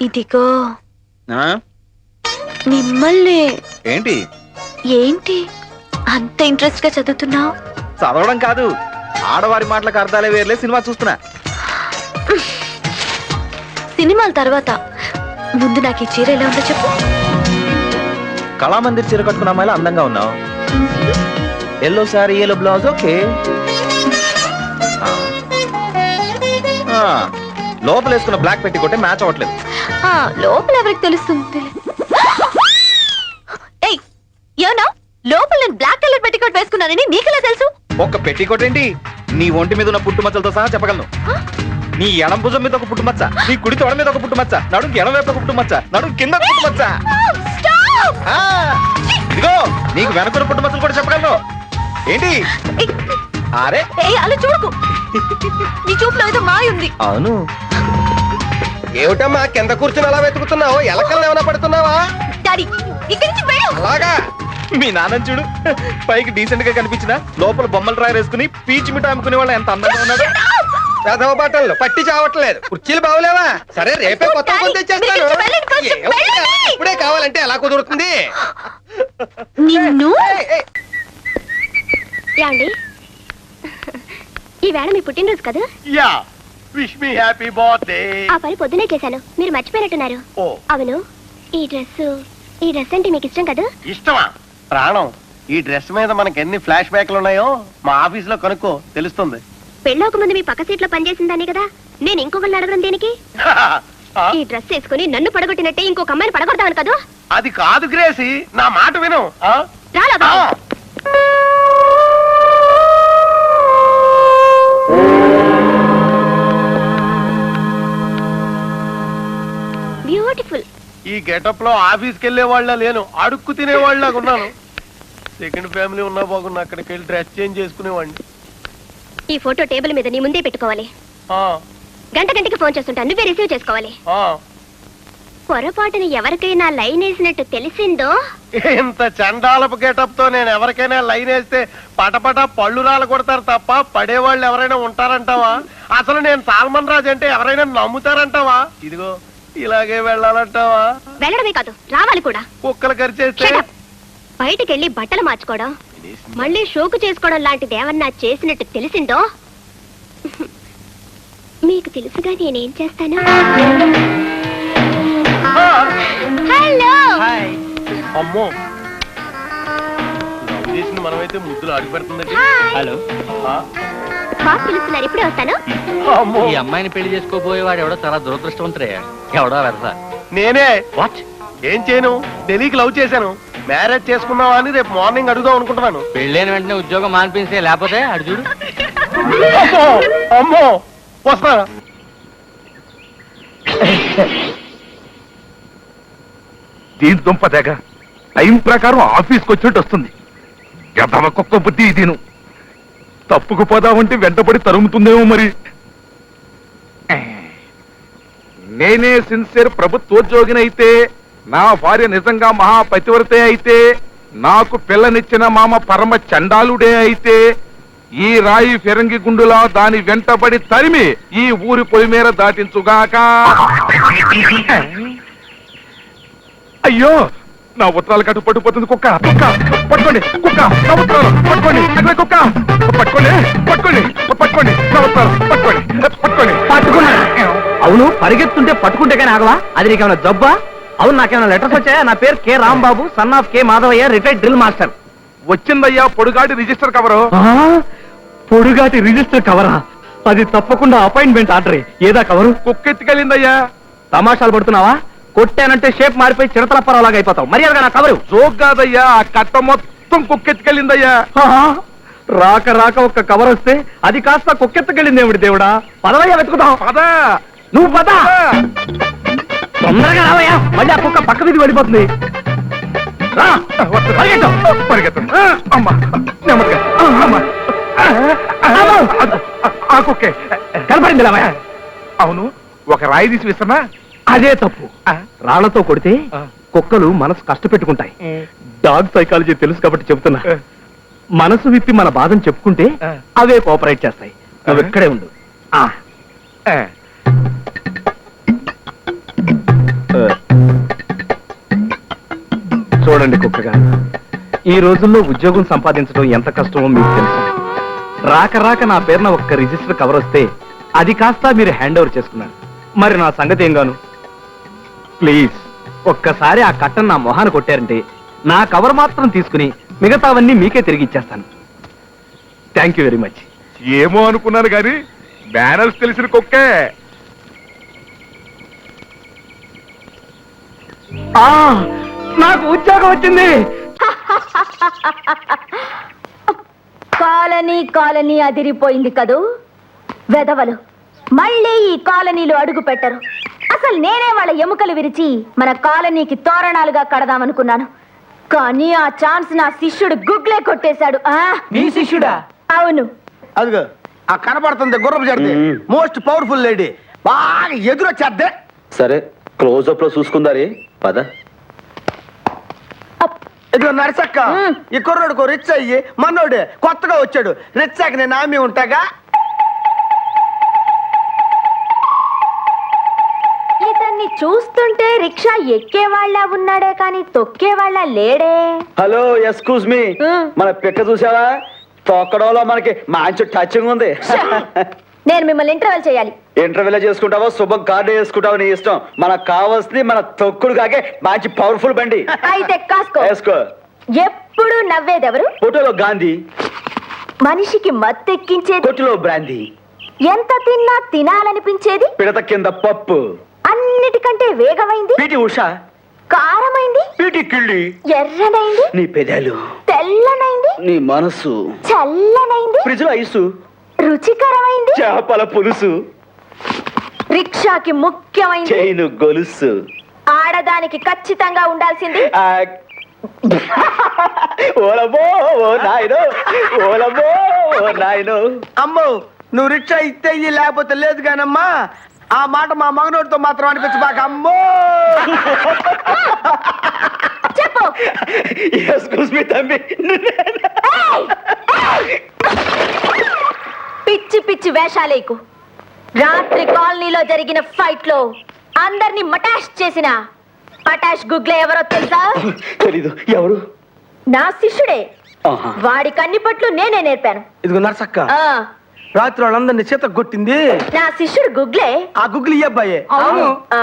ఇదిగో మిమ్మల్ని. ఏంటి ఏంటి అంత ఇంట్రెస్ట్ గా చదువుతున్నావు? చదవడం కాదు, ఆడవారి మాటలకు అర్థాలే వేర్లే, సినిమా చూస్తున్నా. సినిమాల తర్వాత ముందు నాకు ఈ చీర ఎలా ఉందో చెప్పు. కళామందిర్ చీర కట్టుకున్న అమ్మాయిలా అందంగా ఉన్నావు. Yellow sorry, yellow blouse, okay. లోపల వేసుకున్న బ్లాక్ పెట్టి కొట్టే మ్యాచ్ అవ్వట్లేదు. లోపల ఎవరికి తెలుస్తుంది? ఏమన్నా లోపల నేను బ్లాక్ కలర్ పెట్టికోట్ వేసుకున్నానని నీకెలా తెలుసు? ఒక్క పెట్టికోట్ ఏంటి, నీ ఒంటి మీద ఉన్న పుట్టుమచ్చలతో సహా చెప్పగలను. నీ ఎడం భుజం మీద ఒక పుట్టుమచ్చ, నీ కుడి తొడ మీద ఒక పుట్టుమచ్చ, నడుం ఎడం వైపు ఒక పుట్టుమచ్చ, నడుం కింద ఒక పుట్టుమచ్చ. ఇదిగో నీకు వెనకున్న పుట్టుమచ్చలు కూడా చెప్పగలను. ఏంటి అరే అలా చూడకు, నీ చూపులో ఏదో మాయ ఉంది. అవును. ఏమిటమ్మా కింద కూర్చుని అలా వెతుకుతున్నావు? ఎలకల్ని ఏమైనా పడుతున్నావా? డాడీ ఇక్కడి నుంచి వెళ్ళు. అలాగా? మీ నాన్న చూడు, పైకి డీసెంట్ గా కనిపించిన లోపల బొమ్మలు రాయి వేసుకుని పీచి మిఠాయి అమ్ముకునే వాళ్ళు ఎంత అందంగా ఉన్నాడు. రథవ బట్టలు పట్టి చావట్లేదు, కుర్చీలు బాగులేవా? సరే రేపే కొత్త తెచ్చేస్తాను. ఇప్పుడే కావాలంటే ఎలా కుదురుతుంది? నిన్ను ఈవేళ మీ పుట్టినరోజు కదా? Yeah, wish me happy birthday. ఆ పని పొద్దునే చేశాను, మీరు మర్చిపోయినట్టున్నారు. అవును, ఈ డ్రెస్ అంటే మీకు ఇష్టం కదా? ఇష్టమా? ప్రాణం. ఈ డ్రెస్ మీద మనకి ఎన్ని ఫ్లాష్ బ్యాక్లు ఉన్నాయో మా ఆఫీస్ లో కనుక్కో, తెలుస్తుంది. పెళ్ళోక ముందు మీ పక్క సీట్ లో పనిచేసిందానే కదా, నేను ఇంకొకరిని అడగడం దేనికి? ఈ డ్రెస్ వేసుకుని నన్ను పడగొట్టినట్టే ఇంకొక అమ్మాయిని పడగొడతాను కదా. అది కాదు గ్రేసి, నా మాట విను. రాలా బ్యూటిఫుల్. ఈ గెటప్ లో ఆఫీస్కి వెళ్లే వాళ్ళ లేను, అడుక్కు తినేవాళ్ళగా ఉన్నాను. సెకండ్ ఫ్యామిలీ ఉన్నా బాగున్నా, అక్కడికి వెళ్ళి డ్రెస్ చేంజ్ చేసుకునేవాడిని. ఈ ఫోటో టేబుల్ మీద నీ ముందే పెట్టుకోవాలి. గంటకి ఫోన్ చేస్తుంటా, నువ్వే రిసీవ్ చేసుకోవాలి. పొరపాటున ఎవరికైనా లైన్ వేసినట్టు తెలిసిందో, ఇంత చండాలపు గెటప్ తో నేను ఎవరికైనా లైన్ వేస్తే పటపట పళ్ళు రాలు కొడతారు తప్ప పడేవాళ్ళు ఎవరైనా ఉంటారంటావా? అసలు నేను సాల్మన్ రాజ్ అంటే ఎవరైనా నమ్ముతారంటావా? ఇదిగో ఇలాగే వెళ్ళాలంటావా? వెళ్ళడమే కాదు రావాలి కూడా. కుక్కలు కరిచేస్తే బయటికెళ్ళి బట్టలు మార్చుకోవడం, మళ్ళీ షోకు చేసుకోవడం లాంటిది ఏమన్నా చేసినట్టు తెలిసిందో, మీకు తెలుసుగా నేనేం చేస్తాను. హలో. అమ్మో, లవ్ చేసిన మనమైతే ముద్దులు ఆడి పెడుతుందండి. హలో, బాస్ పిలుస్తున్నారు, ఇప్పుడే వస్తాను. ఈ అమ్మాయిని పెళ్లి చేసుకోబోయేవాడు ఎవడో చాలా దురదృష్టవంతురే. ఎవడో వెళ్తా. నేనే. వాట్? ఏం చేయను, తెలియక లవ్ చేశాను. మ్యారేజ్ చేసుకున్నావా అని రేపు మార్నింగ్ అడుగుదాం అనుకుంటున్నాను. పెళ్ళైన వెంటనే ఉద్యోగం మానిపించే, లేకపోతే అడు చూడు. అమ్మో వస్తా. దీని దుంప తెగ టైం ప్రకారం ఆఫీస్కి వచ్చినట్టు వస్తుంది. గదవ కుక్క బుద్ధి దీను. తప్పుకుపోదామంటే వెంటబడి తరుముతుందేమో మరి. నేనే సిన్సియర్ ప్రభుత్వోద్యోగినైతే, నా భార్య నిజంగా మహాపతివ్రతే అయితే, నాకు పిల్లనిచ్చిన మామ పరమ చండాలుడే అయితే, ఈ రాయి ఫిరంగి గుండులా దాని వెంటబడి తరిమి ఈ ఊరి పొలిమేర దాటించుగాక. అయ్యో, నా ఉత్తరాలు కట్టు పట్టుకుపోతుంది. కుక్క కుక్క పట్టుకోండి, కుక్క నా ఉత్తరాలు పట్టుకోండి, కుక్క పట్టుకోండి, పట్టుకోండి, పట్టుకోండి నా ఉత్తరాలు పట్టుకోండి, పట్టుకోండి. పట్టుకున్నాను. అవును, పరిగెత్తుంటే పట్టుకుంటే కానీ ఆగవా? అది నీకేమైనా జబ్బా? అవును, నాకేమైనా లెటర్స్ వచ్చాయా? నా పేరు K Rambabu, son of K Madhavayya, retired drill master. వచ్చిందయ్యా పొడుగాటి రిజిస్టర్ కవరు. పొడుగాటి రిజిస్టర్ కవరా? అది తప్పకుండా అపాయింట్మెంట్ ఆర్డర్. ఏదా కవరు? కుక్కెత్తుకెళ్ళిందయ్యా. తమాషాలు పడుతున్నావా? కొట్టానంటే షేప్ మారిపోయి చిరతలప్పరావులాగా అయిపోతావు. మర్యాదగా నా కవరు. జోక్ కాదయ్యా, ఆ కట్ట మొత్తం కుక్కెత్తుకెళ్ళిందయ్యా. రాక రాక ఒక్క కవర్ వస్తే అది కాస్త కుక్కెత్తుకెళ్ళింది ఏమిటి దేవుడా? పదవయ్యా, వెతుకుతాం. పద, నువ్వు పద. తొందరగా రావయ్యా, మళ్ళీ ఆ కుక్క పక్క మీద పడిపోతుంది. పరిగెత్తు. అమ్మా నెమ్మదిగా. అమ్మా ఆ కుక్కే కనపడింది రావయ్యా. అవును, ఒక రాయి తీసి విసనా? అదే తప్పు. రాళ్లతో కొడితే కుక్కలు మనసు కష్టపెట్టుకుంటాయి. డాగ్ సైకాలజీ తెలుసు కాబట్టి చెప్తున్నా. మనసు విప్పి మన బాధను చెప్పుకుంటే అవే కోఆపరేట్ చేస్తాయి. నువ్వు ఇక్కడే ఉండు. ఈ రోజుల్లో ఉద్యోగం సంపాదించడం ఎంత కష్టమో మీకు తెలుసు. రాక రాక నా పేరున ఒక్క రిజిస్టర్ కవర్ వస్తే అది కాస్త మీరు హ్యాండ్ ఓవర్ చేసుకున్నారు. మరి నా సంగతి ఏం గాను? ప్లీజ్ ఒక్కసారి ఆ కట్టను నా మొహాన కొట్టారంటే నా కవర్ మాత్రం తీసుకుని మిగతావన్నీ మీకే తిరిగి ఇచ్చేస్తాను. Thank you very much. ఏమో అనుకున్నాను గాని బ్యానర్స్ తెలిసిన కుక్కే. నాకు ఉద్యోగం వచ్చింది. కాలనీ అదిరిపోయింది కదూ. వెధవలు మళ్ళీ ఈ కాలనీలో అడుగు పెట్టరు. అసలు నేనే వాళ్ళ ఎముకలు విరిచి మన కాలనీకి తోరణాలుగా కడదామనుకున్నాను. కానీ ఆ ఛాన్స్ నా శిష్యుడు గుగ్లే కొట్టేశాడు. నీ శిష్యుడా? అవును. అదిగో ఆ కనపడుతుంది గుర్రపు జడిది, మోస్ట్ పవర్ఫుల్ లేడీ, బాగా ఎదురొచ్చేద్దే. సరే క్లోజ్అప్ లో చూసుకుందారి పద. ఇదిగో నరసక్క, ఈ కుర్రోడుకు రిచ్ అయ్యి మనోడే కొత్తగా వచ్చాడు. రిచ్ అయ్యాక నేను ఆమె ఉంటాగా. ఇతన్ని చూస్తుంటే రిక్షా ఎక్కేవాళ్ళ ఉన్నాడే కానీ తొక్కేవాళ్ళ లేడే. హలో ఎక్స్క్యూజ్ మీ, మన పిక్క చూసావా? తొక్కడంలో మనకి మంచి టచింగ్ ఉంది. నేను మిమ్మల్ని ఇంటర్వెల్ చేయాలి. ఇంటర్వ్యూలో చేసుకుంటావో శుభం కార్డు చేసుకుంటావో నీ ఇష్టం. మనకు కావాల్సింది మన తొక్కుడు కాకే మంచి పవర్ఫుల్ బండి. అయితే కాసుకో. వేసుకో. ఎప్పుడు నవ్వేదెవరు? ఫోటోలో గాంధీ, మనిషికి మత్తెక్కించేది. కొట్టులో బ్రాందీ, ఎంత తిన్నా తినాలనిపించేది. పిడత కింద పప్పు, అన్నిటికంటే వేగమైంది. పీటి ఉషా, కారమైంది. పీటి కిళ్ళి, ఎర్రనైంది. నీ పెదాలు, తెల్లనైంది. నీ మనసు, చల్లనైంది. ఫ్రిడ్జ్ లో ఐసు, రుచికరమైంది. చేపల పులుసు, రిక్షాకి ముఖ్యమైంది. చైను గొలుసు, ఆడదానికి ఖచ్చితంగా ఉండాల్సింది. ఓలబో ఓ నాయనో, ఓలబో ఓ నాయనో. అమ్మో, నువ్వు రిక్షా ఇస్తే ఇయ్యి, లేకపోతే లేదు కానమ్మా. ఆ మాట మా మగనోడితో మాత్రం అనిపించబాక. అమ్మో చెప్పు. ఎక్స్క్యూజ్ మీ తమ్మి. పిచ్చి పిచ్చి వేషాలేకు. రాత్రి కాలనీలో జరిగిన ఫైట్ లో అందరినీ మటాష్ చేసిన పటాష్ గుగ్లే ఎవరో తెలుసా? తెలీదు. ఎవరు? నా శిష్యుడే. ఆహా. వాడి కన్నిపట్లు నేనే నేర్పాను. ఇదిగో నరసక్క, ఆ, రాత్రి వాళ్ళందరినీ చేత కొట్టింది నా శిష్యుడు గుగ్లే. ఆ గుగ్లి అబ్బాయే. అవును. ఆ.